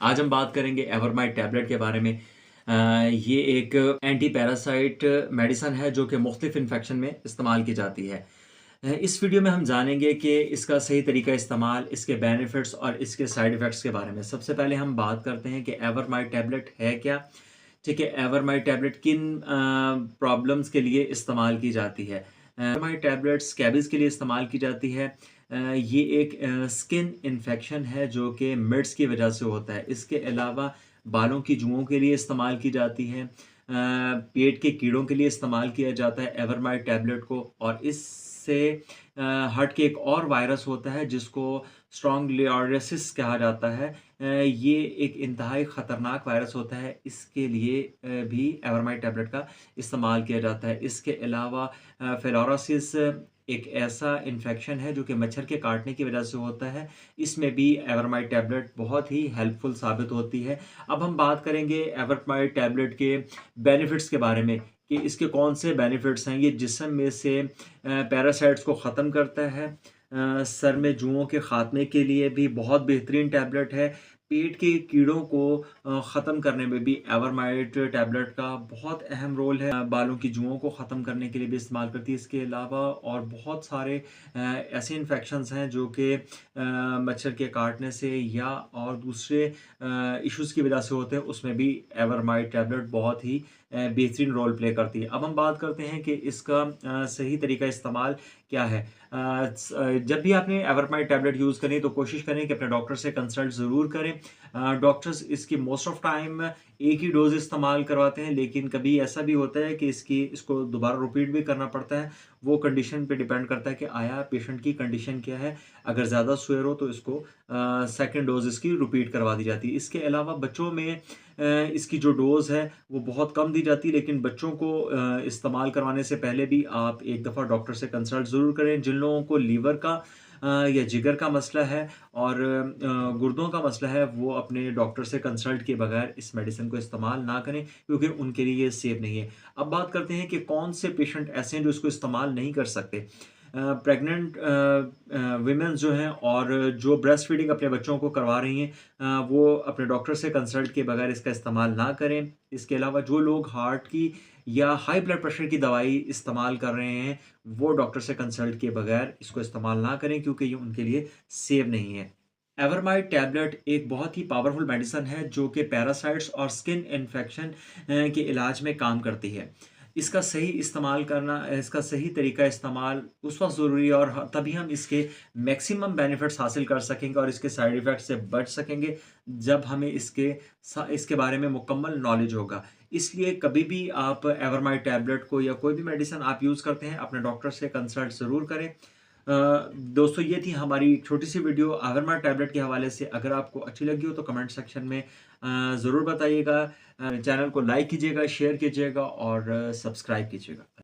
आज हम बात करेंगे एवरमाइट टैबलेट के बारे में। ये एक एंटी पैरासाइट मेडिसिन है जो कि मुख्तलिफ इन्फेक्शन में इस्तेमाल की जाती है। इस वीडियो में हम जानेंगे कि इसका सही तरीका इस्तेमाल, इसके बेनिफिट्स और इसके साइड इफ़ेक्ट्स के बारे में। सबसे पहले हम बात करते हैं कि एवरमाइट टैबलेट है क्या? ठीक है, एवरमाइट टैबलेट किन प्रॉब्लम्स के लिए इस्तेमाल की जाती है? एवरमाइट टैबलेट स्कैबीज़ के लिए इस्तेमाल की जाती है। ये एक स्किन इन्फेक्शन है जो कि मिड्स की वजह से होता है। इसके अलावा बालों की जुओं के लिए इस्तेमाल की जाती है। पेट के कीड़ों के लिए इस्तेमाल किया जाता है एवरमाइट टैबलेट को। और इससे हट के एक और वायरस होता है जिसको स्ट्रोंगलियोसिस कहा जाता है। ये एक इंतहाई ख़तरनाक वायरस होता है। इसके लिए भी एवरमाइट टैबलेट का इस्तेमाल किया जाता है। इसके अलावा फिलोरोसिस एक ऐसा इन्फेक्शन है जो कि मच्छर के काटने की वजह से होता है। इसमें भी एवरमाइट टैबलेट बहुत ही हेल्पफुल साबित होती है। अब हम बात करेंगे एवरमाइट टैबलेट के बेनिफिट्स के बारे में कि इसके कौन से बेनिफिट्स हैं। ये जिस्म में से पैरासाइट्स को ख़त्म करता है। सर में जुओं के ख़ात्मे के लिए भी बहुत बेहतरीन टैबलेट है। पेट के कीड़ों को ख़त्म करने में भी एवरमाइट टैबलेट का बहुत अहम रोल है। बालों की जुओं को ख़त्म करने के लिए भी इस्तेमाल करती है। इसके अलावा और बहुत सारे ऐसे इन्फेक्शंस हैं जो कि मच्छर के काटने से या और दूसरे इश्यूज़ की वजह से होते हैं, उसमें भी एवरमाइट टैबलेट बहुत ही बेहतरीन रोल प्ले करती है। अब हम बात करते हैं कि इसका सही तरीका इस्तेमाल क्या है। जब भी आपने एवरमाइट टैबलेट यूज़ करें तो कोशिश करें कि अपने डॉक्टर से कंसल्ट ज़रूर करें। डॉक्टर्स इसकी मोस्ट ऑफ टाइम एक ही डोज़ इस्तेमाल करवाते हैं, लेकिन कभी ऐसा भी होता है कि इसको दोबारा रिपीट भी करना पड़ता है। वो कंडीशन पे डिपेंड करता है कि आया पेशेंट की कंडीशन क्या है। अगर ज़्यादा सुअर हो तो इसको सेकंड डोज़ इसकी रिपीट करवा दी जाती है। इसके अलावा बच्चों में इसकी जो डोज़ है वो बहुत कम दी जाती है, लेकिन बच्चों को इस्तेमाल करवाने से पहले भी आप एक दफ़ा डॉक्टर से कंसल्ट ज़रूर करें। जिन लोगों को लीवर का या जिगर का मसला है और गुर्दों का मसला है, वो अपने डॉक्टर से कंसल्ट किए बगैर इस मेडिसिन को इस्तेमाल ना करें, क्योंकि उनके लिए ये सेफ नहीं है। अब बात करते हैं कि कौन से पेशेंट ऐसे हैं जो इसको इस्तेमाल नहीं कर सकते। प्रेग्नेंट वीमेन जो हैं और जो ब्रेस्ट फीडिंग अपने बच्चों को करवा रही हैं, वो अपने डॉक्टर से कंसल्ट किए बगैर इसका इस्तेमाल ना करें। इसके अलावा जो लोग हार्ट की या हाई ब्लड प्रेशर की दवाई इस्तेमाल कर रहे हैं, वो डॉक्टर से कंसल्ट किए बगैर इसको इस्तेमाल ना करें, क्योंकि ये उनके लिए सेफ नहीं है। एवरमाइट टैबलेट एक बहुत ही पावरफुल मेडिसिन है जो कि पैरासाइट्स और स्किन इन्फेक्शन के इलाज में काम करती है। इसका सही इस्तेमाल करना, इसका सही तरीका इस्तेमाल उस वक़्त ज़रूरी है और तभी हम इसके मैक्सिमम बेनिफिट्स हासिल कर सकेंगे और इसके साइड इफ़ेक्ट से बच सकेंगे, जब हमें इसके बारे में मुकम्मल नॉलेज होगा। इसलिए कभी भी आप एवरमाइट टैबलेट को या कोई भी मेडिसिन आप यूज़ करते हैं, अपने डॉक्टर से कंसल्ट ज़रूर करें। दोस्तों, ये थी हमारी एक छोटी-सी वीडियो एवरमाइट टैबलेट के हवाले से। अगर आपको अच्छी लगी हो तो कमेंट सेक्शन में ज़रूर बताइएगा। चैनल को लाइक कीजिएगा, शेयर कीजिएगा और सब्सक्राइब कीजिएगा।